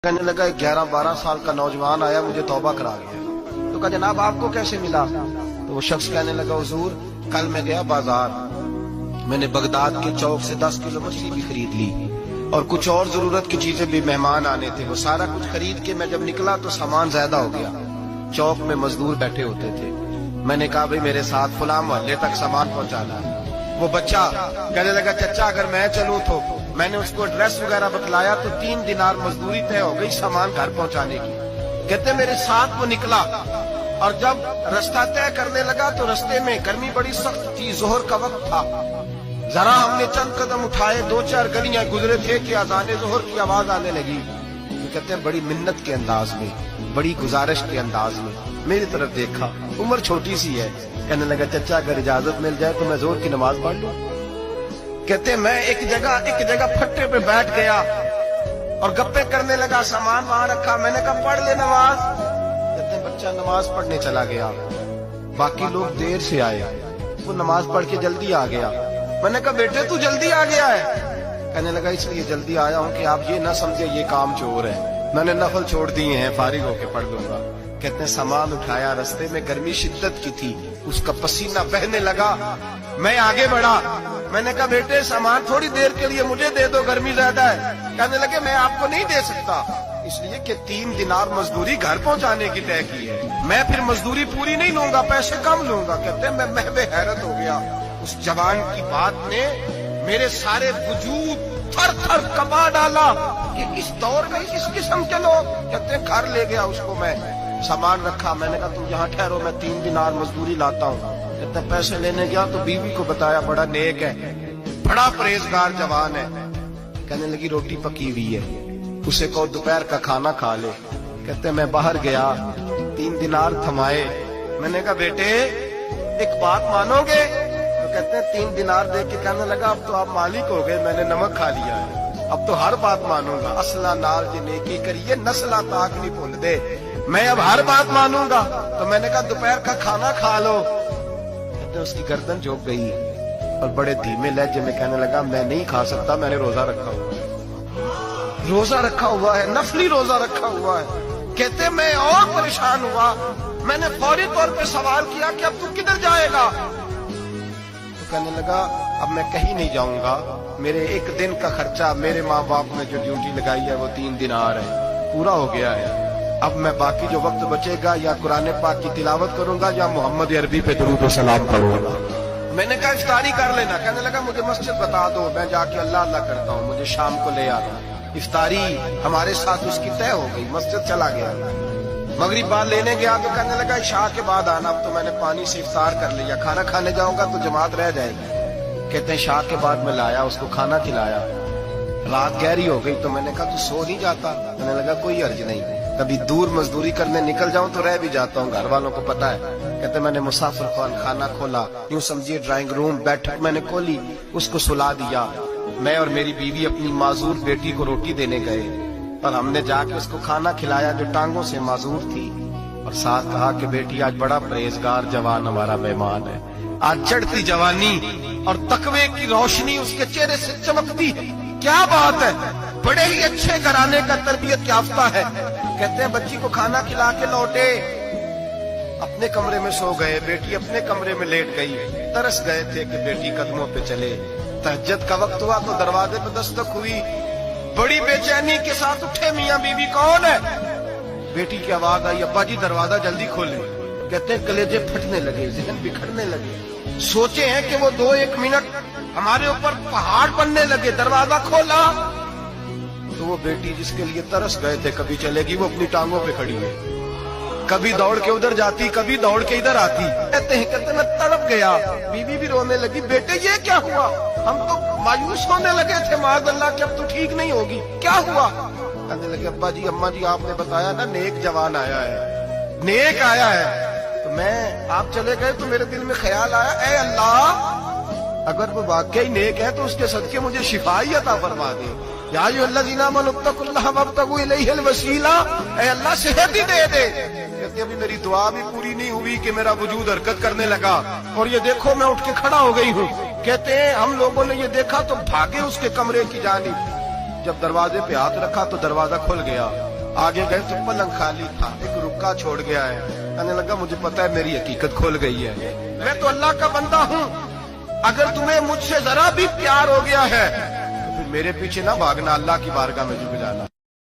कहने लगा 11-12 साल का नौजवान आया, मुझे तौबा करा गया। तो कहा जनाब आपको कैसे मिला? तो वो शख्स कहने लगा हुजूर कल मैं गया बाजार, मैंने बगदाद के चौक से 10 किलो मछली भी खरीद ली और कुछ और जरूरत की चीजें भी, मेहमान आने थे, वो सारा कुछ खरीद के मैं जब निकला तो सामान ज्यादा हो गया। चौक में मजदूर बैठे होते थे, मैंने कहा भाई मेरे साथ फलां मोहल्ले तक सामान पहुंचाना है। वो बच्चा कहने लगा चचा अगर मैं चलूं तो। मैंने उसको एड्रेस वगैरह बतलाया तो 3 दिनार मजदूरी तय हो गई सामान घर पहुंचाने की। कहते मेरे साथ वो निकला और जब रास्ता तय करने लगा तो रास्ते में गर्मी बड़ी सख्त थी, जोहर का वक्त था। जरा हमने चंद कदम उठाए, 2-4 गलियां गुजरे थे कि अजाने जोहर की आवाज आने लगी। तो कहते हैं बड़ी मिन्नत के अंदाज में, बड़ी गुजारिश के अंदाज में मेरी तरफ देखा, उम्र छोटी सी है। कहने लगा चचा अगर इजाजत मिल जाए तो मैं जोहर की नमाज पढ़ लूं। कहते मैं एक जगह फट्टे पे बैठ गया और गप्पे करने लगा, सामान वहां रखा, मैंने कहा पढ़ ले नमाज। कहते बच्चा नमाज पढ़ने चला गया, बाकी लोग देर से आए, वो नमाज पढ़ के जल्दी आ गया। मैंने कहा बेटे तू जल्दी आ गया है? कहने लगा इसलिए जल्दी आया हूं कि आप ये ना समझे ये काम चोर है, मैंने नफल छोड़ दिए हैं, फारिग होके पढ़ लूंगा। कहते सामान उठाया, रास्ते में गर्मी शिद्दत की थी, उसका पसीना बहने लगा, मैं आगे बढ़ा, मैंने कहा बेटे सामान थोड़ी देर के लिए मुझे दे दो, गर्मी ज्यादा है। कहने लगे मैं आपको नहीं दे सकता, इसलिए कि 3 दिनार मजदूरी घर पहुंचाने की तय की है, मैं फिर मजदूरी पूरी नहीं लूंगा, पैसे कम लूंगा। कहते मैं महबे हैरत हो गया, उस जवान की बात ने मेरे सारे वजूद थर थर कपा डाला कि इस दौर में इस किस्म के लोग। कहते घर ले गया उसको, मैं सामान रखा, मैंने कहा तुम यहाँ ठहरो, मैं 3 दिनार मजदूरी लाता हूँ। कहते पैसे लेने गया तो बीवी को बताया, बड़ा नेक है, बड़ा परहेजगार जवान है। कहने लगी रोटी पकी हुई है, उसे कहो दोपहर का खाना खा ले। कहते मैं बाहर गया, 3 दिनार थमाए, मैंने कहा बेटे एक बात मानोगे? तो कहते हैं 3 दिनार दे के कहने लगा अब तो आप मालिक हो गए, मैंने नमक खा लिया है, अब तो हर बात मानूंगा, असला नाल जे नेकी करिए नस्ला ताक नहीं भूल दे, मैं अब हर बात मानूंगा। तो मैंने कहा दोपहर का खाना खा लो। कहते उसकी गर्दन झुक गई और बड़े धीमे लहजे में कहने लगा मैं नहीं खा सकता, मैंने रोजा रखा हुआ है, रोजा रखा हुआ है, नफली रोजा रखा हुआ है। कहते मैं और परेशान हुआ, मैंने फौरी तौर पे सवाल किया कि अब तू किधर जाएगा? तो कहने लगा अब मैं कहीं नहीं जाऊंगा, मेरे 1 दिन का खर्चा मेरे माँ बाप ने जो ड्यूटी लगाई है वो 3 दिनार है, पूरा हो गया है, अब मैं बाकी जो वक्त बचेगा या कुरान पाक की तिलावत करूंगा या मोहम्मद अरबी पे दुरूद और सलाम पढ़ूंगा। मैंने कहा इफ्तारी कर लेना। कहने लगा मुझे मस्जिद बता दो, मैं जाके अल्लाह अल्लाह करता हूँ, मुझे शाम को ले आना। इफ्तारी हमारे साथ उसकी तय हो गई, मस्जिद चला गया, मगरिब बाद लेने गया तो कहने लगा इशा के बाद आना, अब तो मैंने पानी से इफ्तार कर लिया, खाना खाने जाऊंगा तो जमात रह जाएगी। कहते हैं शाह के बाद में लाया, उसको खाना खिलाया, रात गहरी हो गई तो मैंने कहा तू सो नहीं जाता? कहने लगा कोई अर्ज नहीं, कभी दूर मजदूरी करने निकल जाऊं तो रह भी जाता हूं, घर वालों को पता है। कहते मैंने मुसाफिर खाना खोला, यूं समझिए ड्राइंग रूम बैठक मैंने खोली, उसको सुला दिया, मैं और मेरी बीवी अपनी माजूर बेटी को रोटी देने गए और हमने जाके उसको खाना खिलाया जो टांगों से माजूर थी, और साथ कहा कि बेटी आज बड़ा परहेजगार जवान हमारा मेहमान है, आज चढ़ती जवानी और तकवे की रोशनी उसके चेहरे से चमकती है, क्या बात है, बड़े ही अच्छे घराने का तरबियत याफ्ता है। कहते हैं बच्ची को खाना खिला के लौटे, अपने कमरे में सो गए, बेटी अपने कमरे में लेट गई, तरस गए थे कि बेटी कदमों पे चले। तहज्जुद का वक्त हुआ तो दरवाजे पे दस्तक हुई, बड़ी बेचैनी के साथ उठे मियां बीवी, कौन है? बेटी की आवाज आई अब्बा जी दरवाजा जल्दी खोले। कहते हैं कलेजे फटने लगे, ज़हन बिखरने लगे, सोचे हैं कि वो 2-1 मिनट हमारे ऊपर पहाड़ बनने लगे। दरवाजा खोला तो वो बेटी जिसके लिए तरस गए थे कभी चलेगी, वो अपनी टांगों पे खड़ी है, कभी दौड़ के उधर जाती, कभी दौड़ के इधर आती। कहते मैं तड़प गया, बीवी भी रोने लगी, बेटे ये क्या हुआ? हम तो मायूस होने लगे थे माज़अल्लाह कि अब तो ठीक नहीं होगी, क्या हुआ? कहने लगे अब्बा जी अम्मा जी आपने बताया ना नेक जवान आया है, नेक आया है, तो मैं आप चले गए तो मेरे दिल में ख्याल आया ऐ अल्लाह अगर वो वाकई नेक है तो उसके सदके मुझे शिफाई अता फरमा दे, या अय्युहल्लज़ीना आमनू इत्तक़ुल्लाह वब्तगू इलैहिल वसीला, ऐ अल्लाह सेहत ही दे दे। कहते अभी मेरी दुआ भी पूरी नहीं हुई कि मेरा वजूद हरकत करने लगा और ये देखो मैं उठ के खड़ा हो गई हूँ। कहते हैं हम लोगों ने ये देखा तो भागे उसके कमरे की जानिब, जब दरवाजे पे हाथ रखा तो दरवाजा खुल गया। آگے گئے تو پلنگ خالی تھا، ایک رکا چھوڑ گیا ہے. کہنے لگا مجھے پتا ہے میری حقیقت کھل گئی ہے، میں تو اللہ کا بندہ ہوں. اگر تمہیں مجھ سے ذرا بھی پیار ہو گیا ہے تو پھر میرے پیچھے نہ بھاگنا، اللہ کی بارگاہ میں جھک جانا.